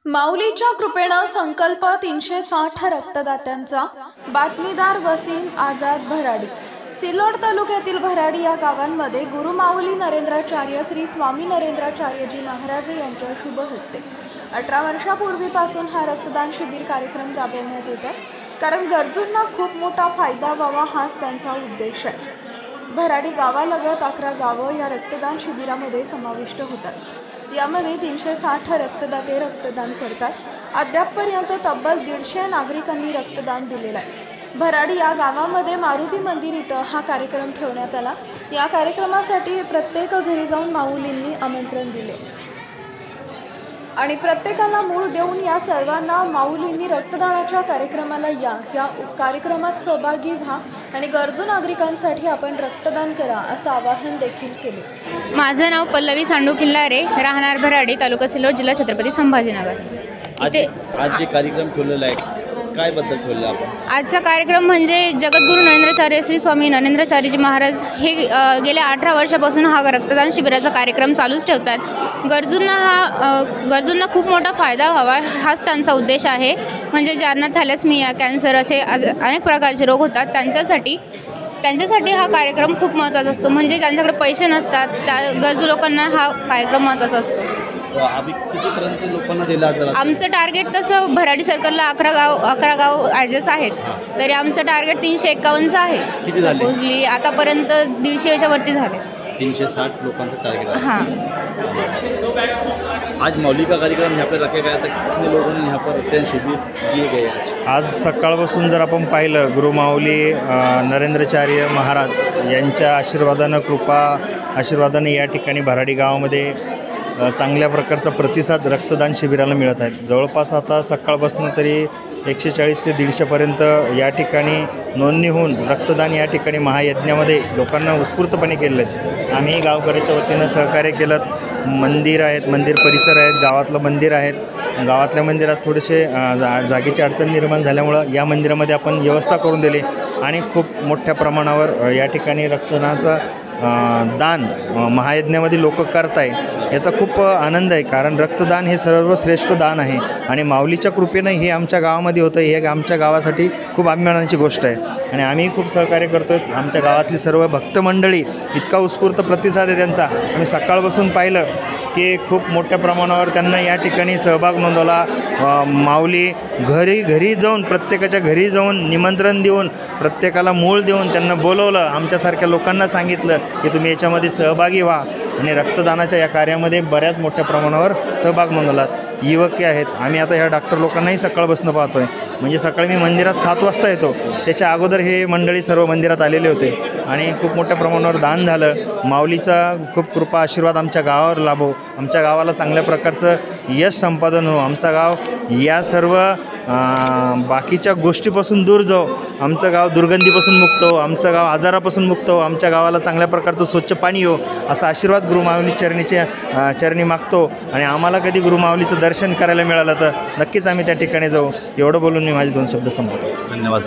माऊलीच्या कृपेनं संकल्प 360 रक्तदात्यांचा। बातमीदार वसीम आझाद भराडी। सिल्लोड तालुक्यातील भराडी या गावांमध्ये गुरु माऊली नरेंद्राचार्य श्री स्वामी नरेंद्राचार्यजी महाराज यांच्या शुभ हस्ते 18 वर्षापूर्वीपासून हा रक्तदान शिबिर कार्यक्रम राबवण्यात येत आहे, कारण गरजूंना खूप मोठा फायदा व्हावा हाच त्यांचा उद्देश आहे। भराडी गावालगत 11 गावं या रक्तदान शिबिरामध्ये समाविष्ट होतात। यामध्ये 360 रक्तदाते रक्तदान करतात। अद्यापपर्यंत तब्बल 150 नागरिकांनी रक्तदान दिलेलं आहे। भराडी या गावामध्ये मारुती मंदिर इथं हा कार्यक्रम ठेवण्यात आला। या कार्यक्रमासाठी प्रत्येक घरी जाऊन माऊलींनी आमंत्रण दिले आणि प्रत्येकाला मूळ देऊन या सर्वांना माऊलींनी रक्तदानाच्या कार्यक्रमाला या कार्यक्रमात सहभागी व्हा आणि गरजू नागरिकांसाठी आपण रक्तदान करा असं आवाहन देखील केले। माझं नाव पल्लवी सांडू किल्लारे, राहणार भराडी, तालुका सिल्लोड, जिल्हा छत्रपती संभाजीनगर। इथे आज जे कार्यक्रम ठेवलेला आहे काय बद्दल ठेवलेला आपण? आजचा कार्यक्रम म्हणजे जगद्गुरू नरेंद्राचार्य श्री स्वामी नरेंद्राचार्यजी महाराज हे गेल्या 18 वर्षापासून हा रक्तदान शिबिराचा कार्यक्रम चालूच ठेवतात। गरजूंना खूप मोठा फायदा व्हावा हाच त्यांचा उद्देश आहे। म्हणजे ज्यांना थॅलेसेमिया, कॅन्सर असे अनेक प्रकारचे रोग होतात त्यांच्यासाठी हा कार्यक्रम खूप महत्त्वाचा असतो। म्हणजे ज्यांच्याकडे पैसे नसतात त्या गरजू लोकांना हा कार्यक्रम महत्त्वाचा असतो। आम्ही कितीपर्यंत लोकांना दिला? आमचं टार्गेट तसं भराडी सर्कलला 11 गाव ॲडजस्ट आहेत, तरी आमचं टार्गेट 351चं आहे। सपोजली आतापर्यंत 150च्या वरती झाले। 360 लोकांचं टार्गेट आहे। हाँ, आज मौली का कार्यक्रम यहाँ पर रखा गया था। कितने लोगों ने यहाँ पर रक्तदान शिबिर दिए गए? आज सकाळपासून जर आपण पाहिलं, गुरु माऊली नरेंद्राचार्य महाराज यांच्या आशीर्वादाने या ठिकाणी भराडी गावामध्ये चांगल्या प्रकारचा प्रतिसाद रक्तदान शिबिराला मिळत आहे। जवळपास आता सकाळपासून तरी 140 ते 150पर्यंत या ठिकाणी नोंदणी होऊन रक्तदान या ठिकाणी महायज्ञामध्ये लोकांना उत्स्फूर्तपणे केलं आहे। आम्ही गावकऱ्याच्या वतीनं सहकार्य केलं। मंदिर आहेत, मंदिर परिसर आहेत, गावातलं मंदिर आहेत। गावातल्या मंदिरात थोडेसे जागेची अडचण निर्माण झाल्यामुळं या मंदिरामध्ये आपण व्यवस्था करून दिली आणि खूप मोठ्या प्रमाणावर या ठिकाणी रक्तदानाचा दान महायज्ञामध्ये लोक करत आहे। याचा खूप आनंद आहे, कारण रक्तदान हे सर्वश्रेष्ठ दान आहे आणि माऊलीच्या कृपेनं हे आमच्या गावामध्ये होतं। हे आमच्या गावासाठी खूप अभिमानाची गोष्ट आहे आणि आम्ही खूप सहकार्य करतो आहे। आमच्या गावातली सर्व भक्त मंडळी इतका उत्स्फूर्त प्रतिसाद आहे त्यांचा। आम्ही सकाळपासून पाहिलं की खूप मोठ्या प्रमाणावर त्यांना या ठिकाणी सहभाग नोंदवला। माऊली घरी जाऊन, प्रत्येकाच्या घरी जाऊन निमंत्रण देऊन, प्रत्येकाला मूळ देऊन त्यांना बोलवलं। आमच्यासारख्या लोकांना सांगितलं की तुम्ही याच्यामध्ये सहभागी व्हा आणि रक्तदानाच्या या कार्यामध्ये बऱ्याच मोठ्या प्रमाणावर सहभाग नोंदवलात। युवक आहेत, आम्ही आता ह्या डॉक्टर लोकांनाही सकाळपासून पाहतो आहे। म्हणजे सकाळी मी मंदिरात 7 वाजता येतो, त्याच्या अगोदर हे मंडळी सर्व मंदिरात आलेले होते आणि खूप मोठ्या प्रमाणावर दान झालं। माऊलीचा खूप कृपा आशीर्वाद आमच्या गावावर लाभो, आमच्या गावाला चांगल्या प्रकारचं यश संपादन हो, आमचं गाव या सर्व बाकीच्या गोष्टीपासून दूर जाऊ, आमचं गाव दुर्गंधीपासून मुक्त हो, आमचं गाव आजारापासून मुक्त हो, आमच्या गावाला चांगल्या प्रकारचं स्वच्छ पाणी हो, असा आशीर्वाद गुरु माऊली चरणी मागतो। आणि आम्हाला कधी गुरु माऊलीचं दर्शन करायला मिळालं तर नक्कीच आम्ही त्या ठिकाणी जाऊ। एवढं बोलून मी माझे 2 शब्द संपवतो। धन्यवाद।